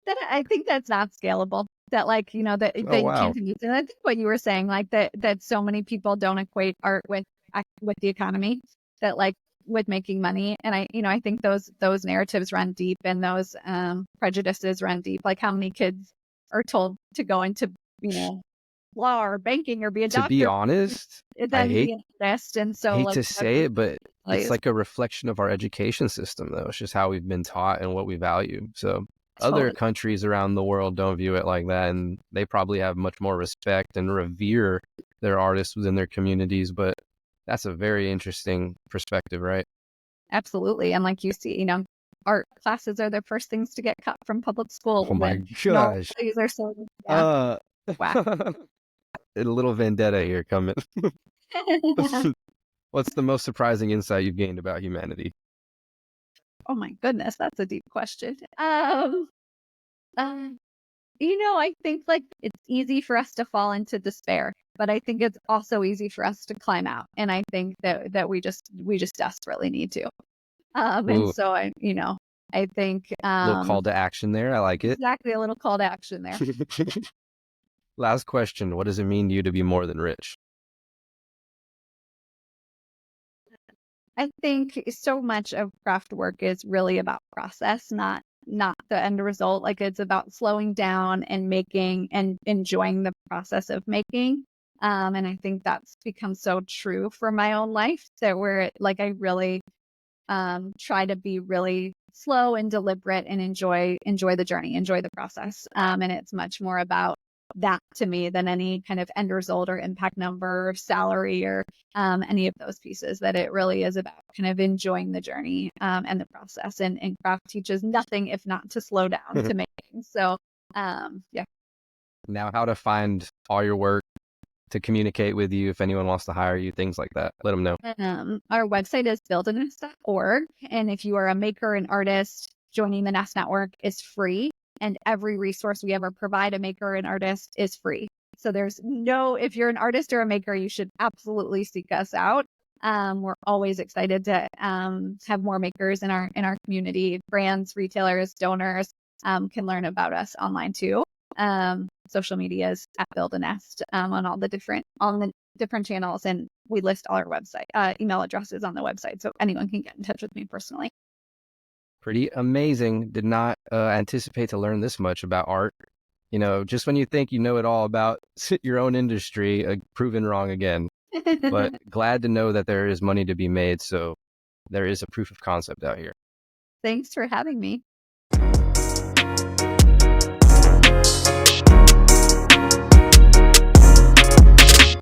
That I think that's not scalable. That that Oh, you wow. can't use it. I think what you were saying, like that so many people don't equate art with the economy, that with making money. And I think those narratives run deep, and those prejudices run deep. Like how many kids are told to go into law or banking or be a To be doctor, honest, and I then be an artist. And so hate to say it, but it's plays. like a reflection of our education system, though. It's just how we've been taught and what we value. So other Totally. countries around the world don't view it like that, and they probably have much more respect and revere their artists within their communities. But that's a very interesting perspective, right? Absolutely. And like you see, art classes are the first things to get cut from public Oh schools, my and all gosh. these are so whack. A little vendetta here coming. What's the most surprising insight you've gained about humanity? Oh my goodness, that's a deep question. Um, I think it's easy for us to fall into despair, but I think it's also easy for us to climb out. And I think that we just desperately need to. And Ooh, so I think little call to action there. I like it. exactly, a little call to action there. Last question. What does it mean to you to be more than rich? I think so much of craft work is really about process, not the end result. Like it's about slowing down and making and enjoying the process of making. And I think that's become so true for my own life that where like I really try to be really slow and deliberate and enjoy the journey, enjoy the process. And it's much more about that to me than any kind of end result or impact number or salary or any of those pieces. That it really is about kind of enjoying the journey and the process. And craft teaches nothing if not to slow down to making. So yeah. Now, how to find all your work, to communicate with you if anyone wants to hire you, things like that. Let them know. Our website is buildiness.org. And if you are a maker, an artist, joining the Nest Network is free. And every resource we ever provide a maker or an artist is free. So if you're an artist or a maker, you should absolutely seek us out. We're always excited to have more makers in our community. Brands, retailers, donors can learn about us online too. Social media is at Build a Nest on the different channels, and we list all our website email addresses on the website, so anyone can get in touch with me personally. Pretty amazing. Did not anticipate to learn this much about art. Just when you think you know it all about your own industry, proven wrong again. But glad to know that there is money to be made. So there is a proof of concept out here. Thanks for having me.